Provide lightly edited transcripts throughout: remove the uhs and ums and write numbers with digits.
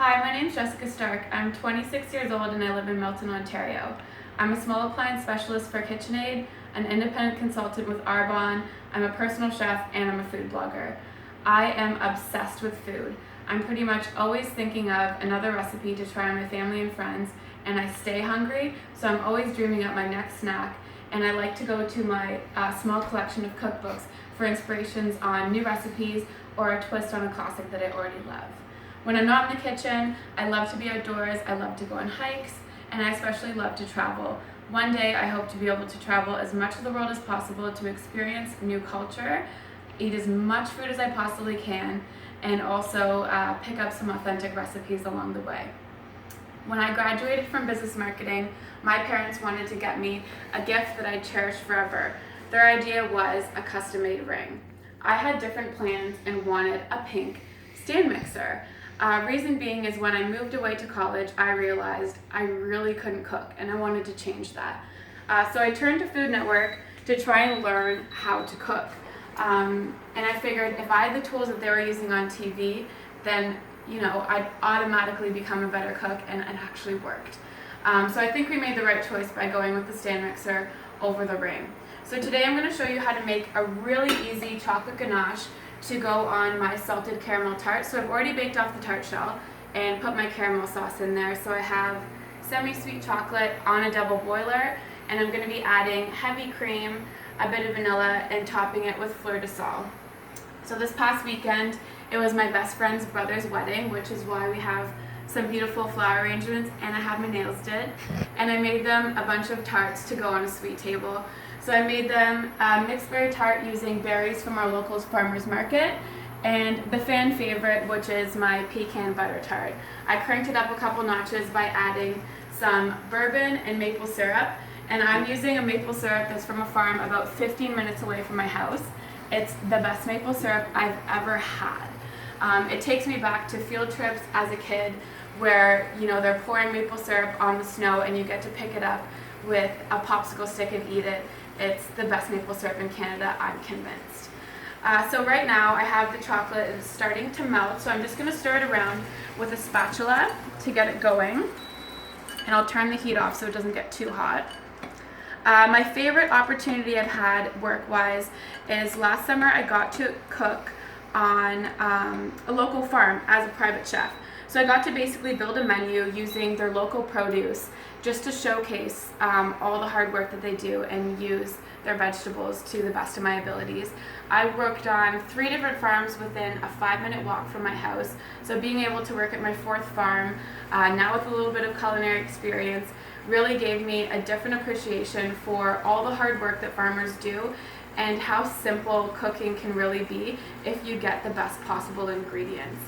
Hi, my name is Jessica Stark. I'm 26 years old and I live in Milton, Ontario. I'm a small appliance specialist for KitchenAid, an independent consultant with Arbonne, I'm a personal chef, and I'm a food blogger. I am obsessed with food. I'm pretty much always thinking of another recipe to try on my family and friends, and I stay hungry, so I'm always dreaming up my next snack, and I like to go to my small collection of cookbooks for inspirations on new recipes or a twist on a classic that I already love. When I'm not in the kitchen, I love to be outdoors, I love to go on hikes, and I especially love to travel. One day I hope to be able to travel as much of the world as possible to experience new culture, eat as much food as I possibly can, and also pick up some authentic recipes along the way. When I graduated from business marketing, my parents wanted to get me a gift that I cherished forever. Their idea was a custom-made ring. I had different plans and wanted a pink stand mixer. Reason being is when I moved away to college, I realized I really couldn't cook and I wanted to change that. So I turned to Food Network to try and learn how to cook. And I figured if I had the tools that they were using on TV, then I'd automatically become a better cook, and it actually worked. So I think we made the right choice by going with the stand mixer over the ring. So today I'm going to show you how to make a really easy chocolate ganache to go on my salted caramel tart. So I've already baked off the tart shell and put my caramel sauce in there. So I have semi-sweet chocolate on a double boiler, and I'm going to be adding heavy cream, a bit of vanilla, and topping it with fleur de sel. So this past weekend, it was my best friend's brother's wedding, which is why we have some beautiful flower arrangements, and I had my nails did. And I made them a bunch of tarts to go on a sweet table. So I made them a mixed berry tart using berries from our local farmers market, and the fan favorite, which is my pecan butter tart. I cranked it up a couple notches by adding some bourbon and maple syrup, and I'm using a maple syrup that's from a farm about 15 minutes away from my house. It's the best maple syrup I've ever had. It takes me back to field trips as a kid where they're pouring maple syrup on the snow and you get to pick it up with a popsicle stick and eat it. It's the best maple syrup in Canada, I'm convinced. So right now I have the chocolate is starting to melt, so I'm just going to stir it around with a spatula to get it going. And I'll turn the heat off so it doesn't get too hot. My favorite opportunity I've had work-wise is last summer I got to cook on a local farm as a private chef. So I got to basically build a menu using their local produce just to showcase all the hard work that they do and use their vegetables to the best of my abilities. I worked on 3 different farms within a 5-minute walk from my house. So being able to work at my 4th farm, now with a little bit of culinary experience, really gave me a different appreciation for all the hard work that farmers do and how simple cooking can really be if you get the best possible ingredients.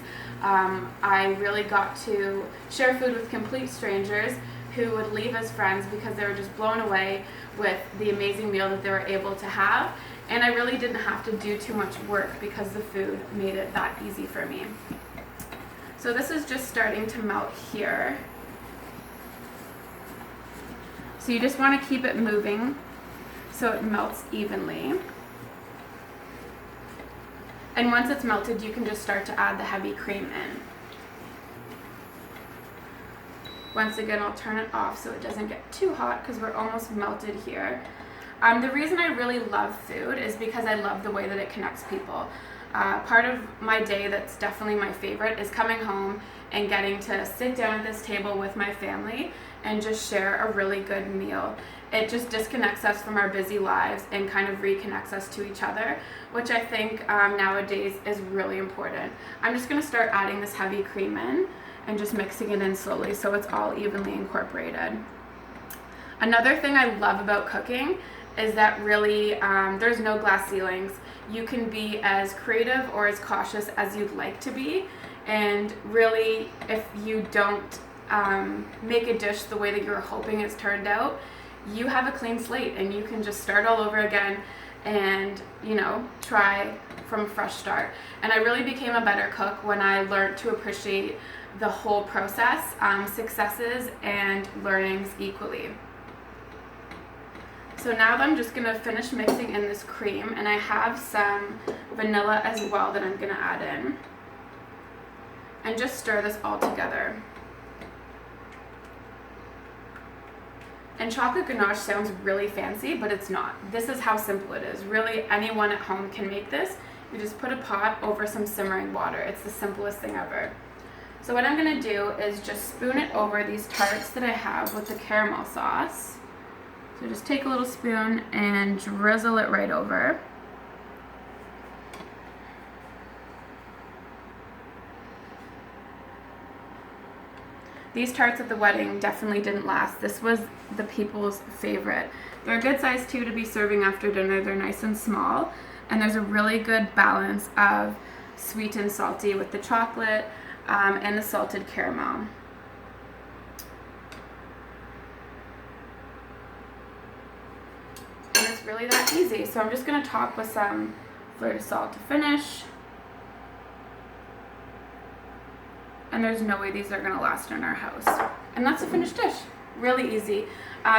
I really got to share food with complete strangers who would leave as friends because they were just blown away with the amazing meal that they were able to have, and I really didn't have to do too much work because the food made it that easy for me. So this is just starting to melt here. So you just want to keep it moving so it melts evenly. And once it's melted, you can just start to add the heavy cream in. Once again, I'll turn it off so it doesn't get too hot because we're almost melted here. The reason I really love food is because I love the way that it connects people. Part of my day that's definitely my favorite is coming home and getting to sit down at this table with my family and just share a really good meal. It just disconnects us from our busy lives and kind of reconnects us to each other, which I think nowadays is really important. I'm just going to start adding this heavy cream in and just mixing it in slowly so it's all evenly incorporated. Another thing I love about cooking is that really there's no glass ceilings. You can be as creative or as cautious as you'd like to be, and really if you don't make a dish the way that you're hoping it's turned out, you have a clean slate and you can just start all over again and try from a fresh start. And I really became a better cook when I learned to appreciate the whole process, successes and learnings equally. So now I'm just going to finish mixing in this cream, and I have some vanilla as well that I'm going to add in. and just stir this all together. And chocolate ganache sounds really fancy, but it's not. This is how simple it is. Really, anyone at home can make this. You just put a pot over some simmering water. It's the simplest thing ever. So what I'm gonna do is just spoon it over these tarts that I have with the caramel sauce. So just take a little spoon and drizzle it right over. These tarts at the wedding definitely didn't last. This was the people's favorite. They're a good size too to be serving after dinner. They're nice and small, and there's a really good balance of sweet and salty with the chocolate and the salted caramel. And it's really that easy. So I'm just gonna top with some fleur de sel to finish. And there's no way these are gonna last in our house. And that's a finished dish. Really easy.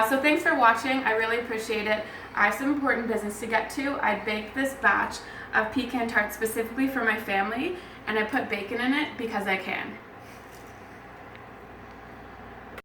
So thanks for watching. I really appreciate it. I have some important business to get to. I baked this batch of pecan tarts specifically for my family, and I put bacon in it because I can.